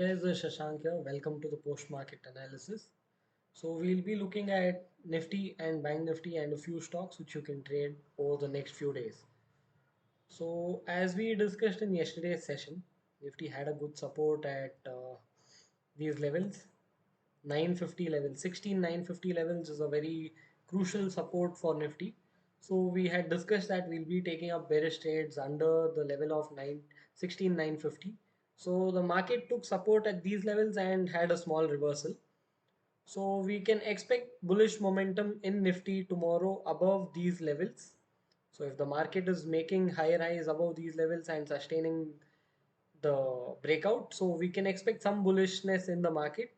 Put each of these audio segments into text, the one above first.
guys, this is Shashank here. Welcome to the post-market analysis. So we'll be looking at Nifty and Bank Nifty and a few stocks which you can trade over the next few days. So as we discussed in yesterday's session, Nifty had a good support at these levels. 950 level, 16950 levels is a very crucial support for Nifty. So we had discussed that we'll be taking up bearish trades under the level of 16950. So the market took support at these levels and had a small reversal. So we can expect bullish momentum in Nifty tomorrow above these levels. So if the market is making higher highs above these levels and sustaining the breakout, so we can expect some bullishness in the market.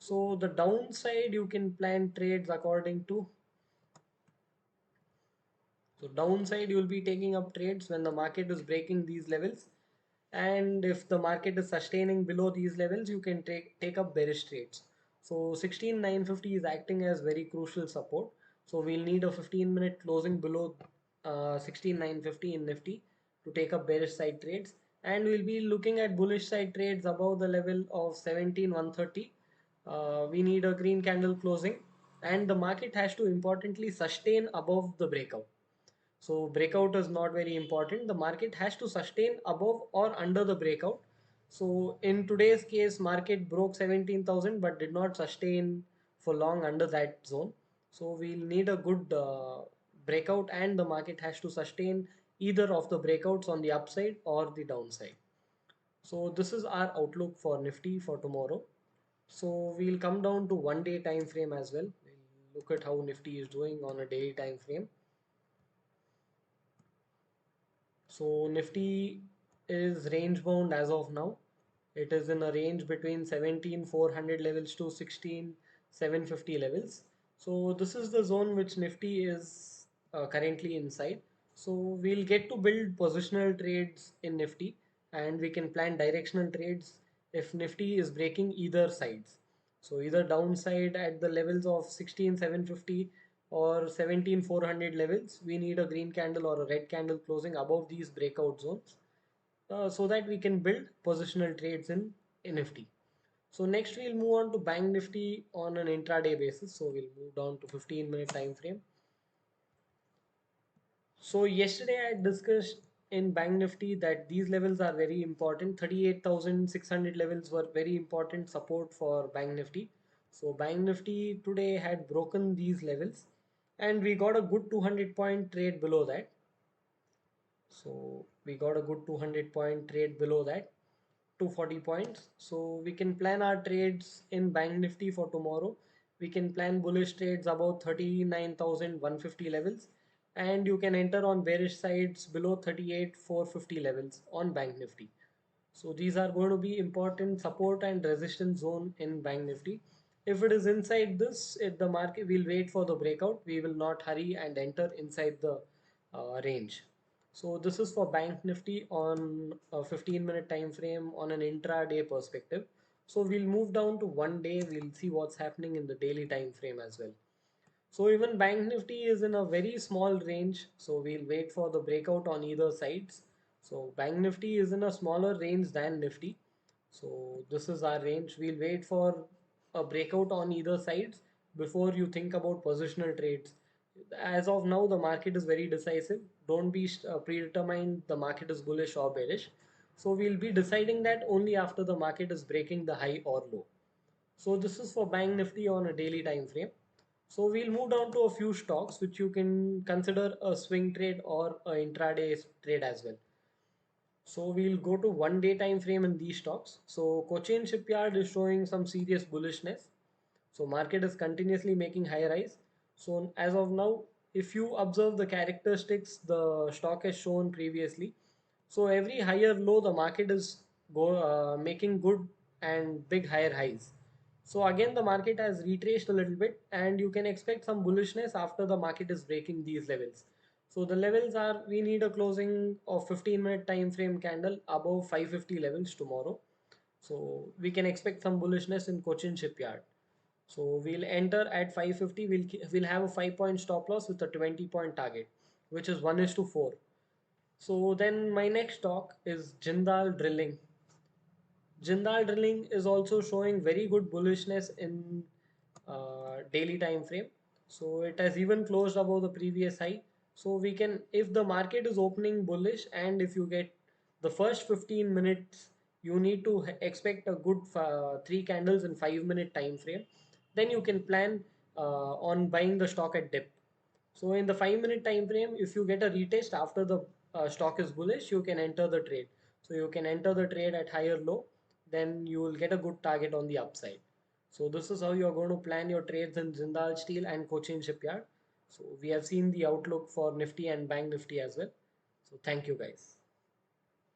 So the downside you can plan trades according to. So downside you will be taking up trades when the market is breaking these levels, and if the market is sustaining below these levels you can take up bearish trades. So 16950 is acting as very crucial support. So we'll need a 15-minute closing below 16950 in Nifty to take up bearish side trades, and we'll be looking at bullish side trades above the level of 17130. We need a green candle closing, and the market has to importantly sustain above the breakout. So breakout is not very important. The market has to sustain above or under the breakout. So in today's case, market broke 17,000 but did not sustain for long under that zone. So we'll need a good breakout, and the market has to sustain either of the breakouts on the upside or the downside. So this is our outlook for Nifty for tomorrow. So we'll come down to 1 day time frame as well. We'll look at how Nifty is doing on a daily time frame. So Nifty is range bound as of now. It is in a range between 17,400 levels to 16,750 levels. So this is the zone which Nifty is currently inside. So we'll get to build positional trades in Nifty, and we can plan directional trades if Nifty is breaking either sides. So either downside at the levels of 16,750 or 17,400 levels, we need a green candle or a red candle closing above these breakout zones so that we can build positional trades in Nifty. So next we'll move on to Bank Nifty on an intraday basis. So we'll move down to 15-minute time frame. So yesterday I discussed in Bank Nifty that these levels are very important. 38,600 levels were very important support for Bank Nifty. So Bank Nifty today had broken these levels, and we got a good 200-point trade below that. So we got a good 200-point trade below that, 240 points. So we can plan our trades in Bank Nifty for tomorrow. We can plan bullish trades about 39,150 levels, and you can enter on bearish sides below 38,450 levels on Bank Nifty. So these are going to be important support and resistance zone in Bank Nifty. If it is inside this, if the market will wait for the breakout, we will not hurry and enter inside the range. So this is for Bank Nifty on a 15-minute time frame on an intraday perspective. So we'll move down to 1 day. We'll see what's happening in the daily time frame as well. So even Bank Nifty is in a very small range. So we'll wait for the breakout on either sides. So Bank Nifty is in a smaller range than Nifty. So this is our range. We'll wait for a breakout on either sides before you think about positional trades. As of now, the market is very decisive. Don't be predetermined the market is bullish or bearish. So we'll be deciding that only after the market is breaking the high or low. So this is for Bank Nifty on a daily time frame. So we'll move down to a few stocks which you can consider a swing trade or a intraday trade as well. So we'll go to 1 day time frame in these stocks. So Cochin Shipyard is showing some serious bullishness. So market is continuously making higher highs. So as of now, if you observe the characteristics the stock has shown previously, so every higher low the market is making good and big higher highs. So again the market has retraced a little bit, and you can expect some bullishness after the market is breaking these levels. So the levels are, we need a closing of 15-minute time frame candle above 550 levels tomorrow. So we can expect some bullishness in Cochin Shipyard. So we'll enter at 550. We'll have a 5-point stop loss with a 20-point target, which is 1:4. So then my next stock is Jindal Drilling. Jindal Drilling is also showing very good bullishness in daily time frame. So it has even closed above the previous high. So we can, if the market is opening bullish and if you get the first 15 minutes, you need to expect a good three candles in 5 minute time frame. Then you can plan on buying the stock at dip. So in the 5 minute time frame, if you get a retest after the stock is bullish, you can enter the trade. So you can enter the trade at higher low, then you will get a good target on the upside. So this is how you're going to plan your trades in Jindal Steel and Cochin Shipyard. So we have seen the outlook for Nifty and Bank Nifty as well. So thank you guys.